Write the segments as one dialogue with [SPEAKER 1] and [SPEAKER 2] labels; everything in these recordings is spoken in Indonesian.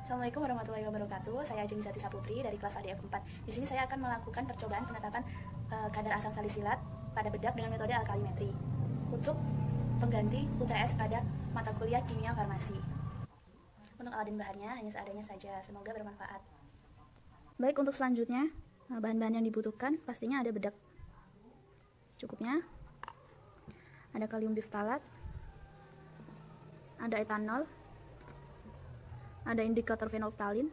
[SPEAKER 1] Assalamualaikum warahmatullahi wabarakatuh. Saya Ajeng Zati Saputri dari kelas ADF 4. Di sini saya akan melakukan percobaan penetapan kadar asam salisilat pada bedak dengan metode alkalimetri untuk pengganti UTS pada mata kuliah kimia farmasi. Untuk alat dan bahannya hanya seadanya saja. Semoga bermanfaat. Baik, untuk selanjutnya bahan-bahan yang dibutuhkan pastinya ada bedak secukupnya, ada kalium biftalat, ada etanol, ada indikator fenolftalin,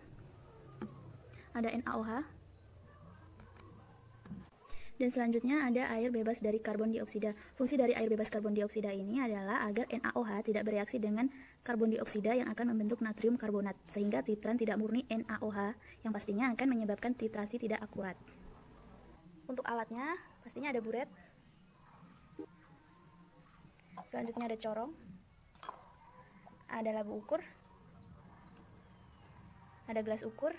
[SPEAKER 1] ada NaOH, dan selanjutnya ada air bebas dari karbon dioksida. Fungsi dari air bebas karbon dioksida ini adalah agar NaOH tidak bereaksi dengan karbon dioksida yang akan membentuk natrium karbonat, sehingga titran tidak murni NaOH yang pastinya akan menyebabkan titrasi tidak akurat. Untuk alatnya pastinya ada buret, selanjutnya ada corong, ada labu ukur, ada gelas ukur,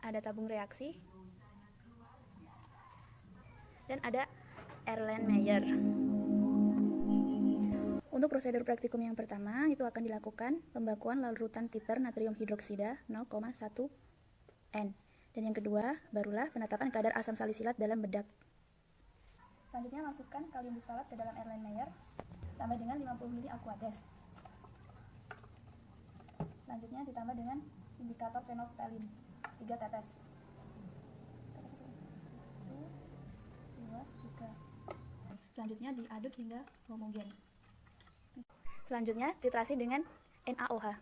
[SPEAKER 1] ada tabung reaksi, dan ada Erlenmeyer. Untuk prosedur praktikum yang pertama itu akan dilakukan pembakuan larutan titer natrium hidroksida 0,1 N. Dan yang kedua barulah penetapan kadar asam salisilat dalam bedak. Selanjutnya masukkan kalium biftalat ke dalam Erlenmeyer tambah dengan 50 ml Aquades. Selanjutnya ditambah dengan indikator fenolftalin 3 tetes. 1, 2, 3. Selanjutnya diaduk hingga homogen. Selanjutnya titrasi dengan NaOH.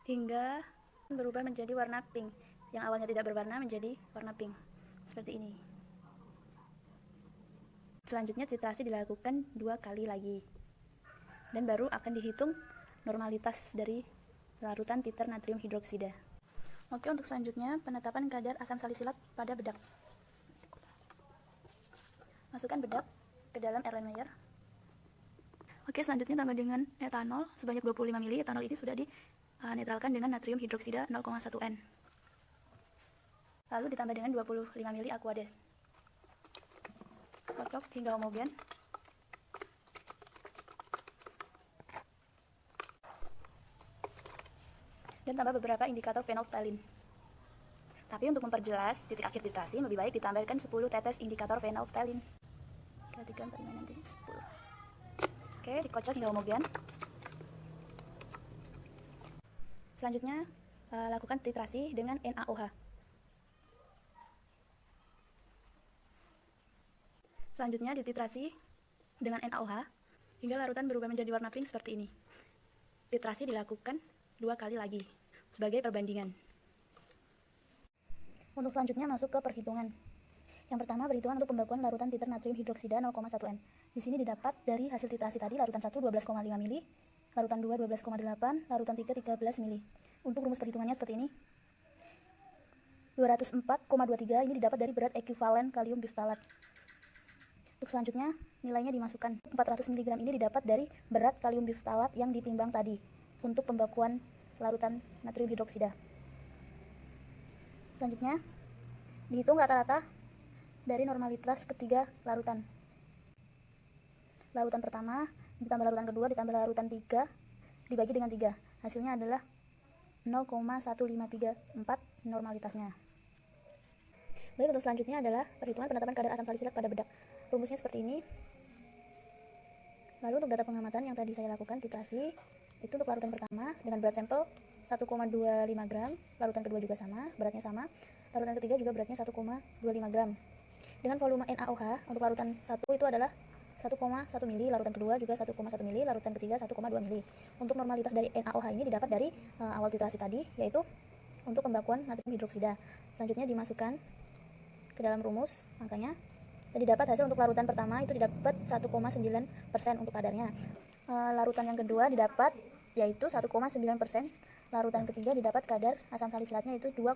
[SPEAKER 1] Hingga berubah menjadi warna pink. Yang awalnya tidak berwarna menjadi warna pink. Seperti ini. Selanjutnya titrasi dilakukan 2 kali lagi. Dan baru akan dihitung normalitas dari larutan titer natrium hidroksida. Oke, untuk selanjutnya penetapan kadar asam salisilat pada bedak. Masukkan bedak ke dalam Erlenmeyer. Oke, selanjutnya tambah dengan etanol sebanyak 25 ml. Etanol ini sudah dinetralkan dengan natrium hidroksida 0,1 N. Lalu ditambah dengan 25 ml Aquades. Kocok hingga homogen. Dan tambah beberapa indikator fenolftalin. Tapi untuk memperjelas titik akhir titrasi lebih baik ditambahkan 10 tetes indikator fenolftalin. 3, 4, 5, nanti 10. Oke, dikocok hingga homogen. Selanjutnya lakukan titrasi dengan NaOH. Selanjutnya dititrasi dengan NaOH hingga larutan berubah menjadi warna pink seperti ini. Titrasi dilakukan 2 kali lagi sebagai perbandingan. Untuk selanjutnya masuk ke perhitungan. Yang pertama perhitungan untuk pembakuan larutan titer natrium hidroksida 0,1 N. Di sini didapat dari hasil titrasi tadi larutan 1 12,5 mili, larutan 2 12,8, larutan 3 13 mili. Untuk rumus perhitungannya seperti ini. 204,23 ini didapat dari berat ekuivalen kalium biftalat. Untuk selanjutnya nilainya dimasukkan. 400 mg ini didapat dari berat kalium biftalat yang ditimbang tadi untuk pembakuan larutan natrium hidroksida. Selanjutnya dihitung rata-rata dari normalitas ketiga larutan. Larutan pertama ditambah larutan kedua ditambah larutan 3 dibagi dengan 3. Hasilnya adalah 0,1534 normalitasnya. Baik, untuk selanjutnya adalah perhitungan penetapan kadar asam salisilat pada bedak. Rumusnya seperti ini. Lalu untuk data pengamatan yang tadi saya lakukan titrasi itu untuk larutan pertama dengan berat sampel 1,25 gram, larutan kedua juga sama, beratnya sama, larutan ketiga juga beratnya 1,25 gram. Dengan volume NaOH untuk larutan 1 itu adalah 1,1 mili, larutan kedua juga 1,1 mili, larutan ketiga 1,2 mili. Untuk normalitas dari NaOH ini didapat dari awal titrasi tadi, yaitu untuk pembakuan natrium hidroksida. Selanjutnya dimasukkan ke dalam rumus angkanya. Dan didapat hasil untuk larutan pertama itu didapat 1,9% untuk kadarnya. Larutan yang kedua didapat yaitu 1,9%. Larutan ketiga didapat kadar asam salisilatnya itu 2,0%.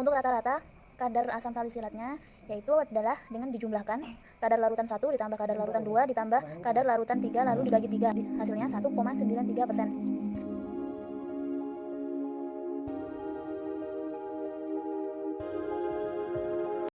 [SPEAKER 1] Untuk rata-rata kadar asam salisilatnya yaitu adalah dengan dijumlahkan kadar larutan 1 ditambah kadar larutan 2 ditambah kadar larutan 3 lalu dibagi 3. Hasilnya 1,93%.